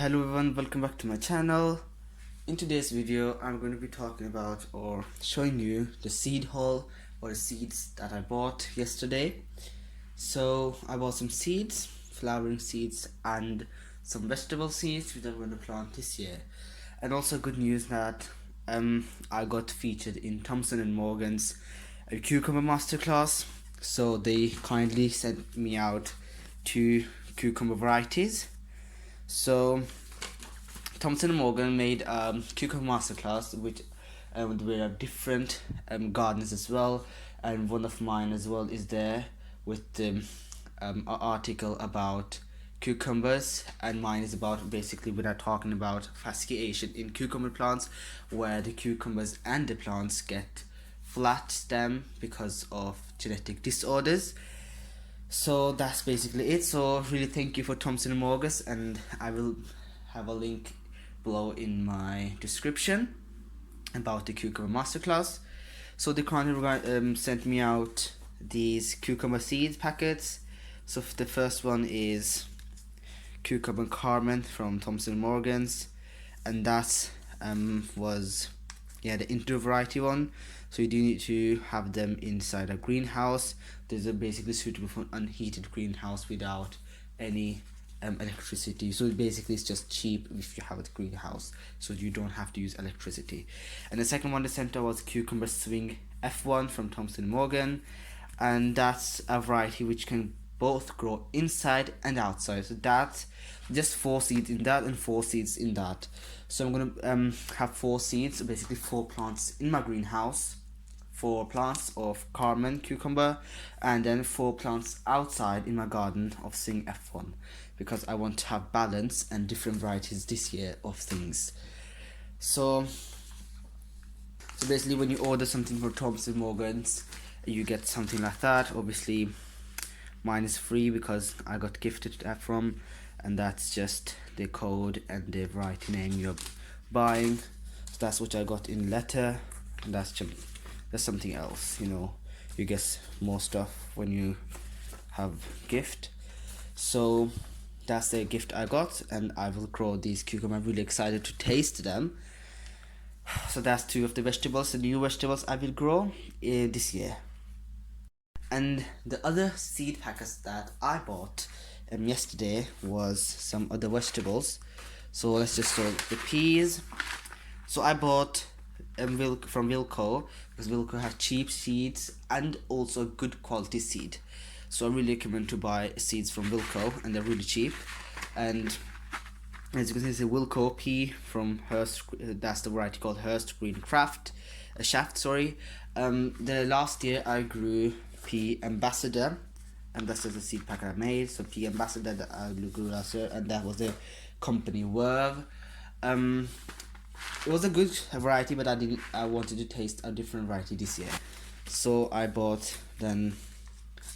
Hello everyone, welcome back to my channel. In today's video I'm going to be talking about or showing you the seed haul or the seeds that I bought yesterday. So I bought some seeds, flowering seeds and some vegetable seeds which I'm going to plant this year. And also good news that I got featured in Thompson Morgan's Cucumber Masterclass. So they kindly sent me out 2 cucumber varieties. So Thompson Morgan made cucumber masterclass which there are different gardens as well, and one of mine as well is there with the article about cucumbers, and mine is about basically we are talking about fasciation in cucumber plants, where the cucumbers and the plants get flat stem because of genetic disorders. So that's basically it. So really thank you for Thompson Morgan, and I will have a link below in my description about the cucumber masterclass. So the client sent me out these cucumber seeds packets. So the first one is cucumber Carmen from Thompson Morgan's, and that was the indoor variety one. So you do need to have them inside a greenhouse. These are basically suitable for an unheated greenhouse without any electricity. So basically it's just cheap if you have a greenhouse, so you don't have to use electricity. And the second one, the center, was cucumber swing F1 from Thompson Morgan, and that's a variety which can both grow inside and outside. So that's just 4 seeds in that and 4 seeds in that. So I'm gonna have 4 seeds, so basically 4 plants in my greenhouse, 4 plants of Carmen cucumber, and then 4 plants outside in my garden of Swing F1, because I want to have balance and different varieties this year of things. So basically when you order something from Thompson Morgan's, you get something like that. Obviously mine is free because I got gifted that from, and that's just the code and the variety name you're buying. So that's what I got in letter, and that's something else, you get more stuff when you have gift. So that's the gift I got, and I will grow these cucumbers. I'm really excited to taste them. So that's 2 of the vegetables, the new vegetables I will grow this year. And the other seed packets that I bought yesterday was some other vegetables. So let's just start the peas. So I bought from Wilco, because Wilco has cheap seeds and also good quality seed. So I really recommend to buy seeds from Wilco, and they're really cheap. And as you can see, it's a Wilco pea from Hearst. That's the variety called Hearst Green Shaft. The last year I grew Pea Ambassador, and that's the seed packet I made. So Pea Ambassador that I grew last year, and that was the company Verve. It was a good variety, but I wanted to taste a different variety this year. So I bought then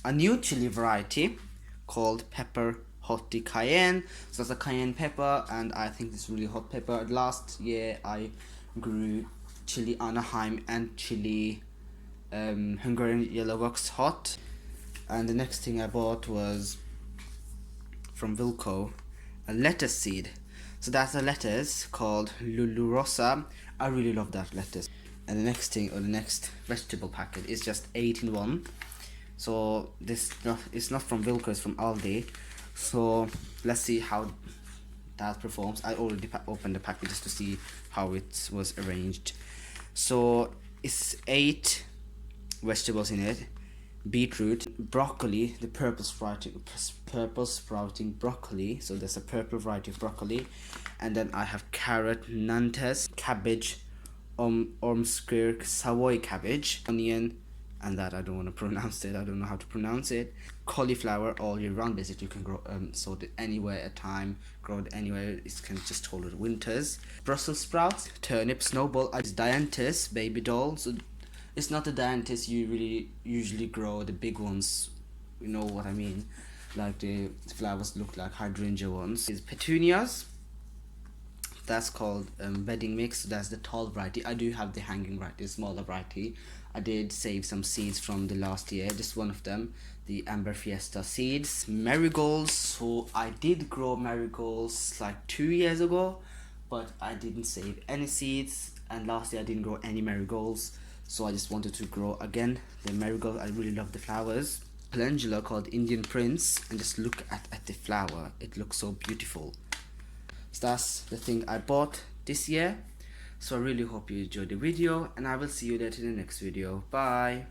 a new chili variety called Pepper Hottie Cayenne. So it's a cayenne pepper, and I think it's really hot pepper. Last year I grew chili Anaheim and chili Hungarian Yellow Wax Hot. And the next thing I bought was from Wilco, a lettuce seed. So that's a lettuce called Lulu Rosa. I really love that lettuce. And the next thing, or the next vegetable packet, is just 8 in 1. So it's not from Wilco, it's from Aldi. So let's see how that performs. I already opened the packet just to see how it was arranged. So it's 8 vegetables in it: beetroot, broccoli, the purple sprouting broccoli. So there's a purple variety of broccoli, and then I have carrot, nantes, cabbage, ormskirk, Savoy cabbage, onion, and that I don't want to pronounce it. I don't know how to pronounce it. Cauliflower all year round. Basically, you can grow sowed it anywhere at time, grow it anywhere. It can just hold it winters. Brussels sprouts, turnip, snowball, dianthus, baby doll. So it's not the dianthus you really usually grow, the big ones, you know what I mean, like the flowers look like hydrangea ones. Is petunias, that's called wedding mix. That's the tall variety. I do have the hanging variety, the smaller variety. I did save some seeds from the last year, just one of them, the Amber Fiesta seeds. Marigolds, so I did grow marigolds like 2 years ago, but I didn't save any seeds, and last year I didn't grow any marigolds, so I just wanted to grow again the marigolds. I really love the flowers. Calendula called Indian Prince, and just look at the flower, it looks so beautiful. So that's the thing I bought this year. So I really hope you enjoyed the video, and I will see you there in the next video. Bye.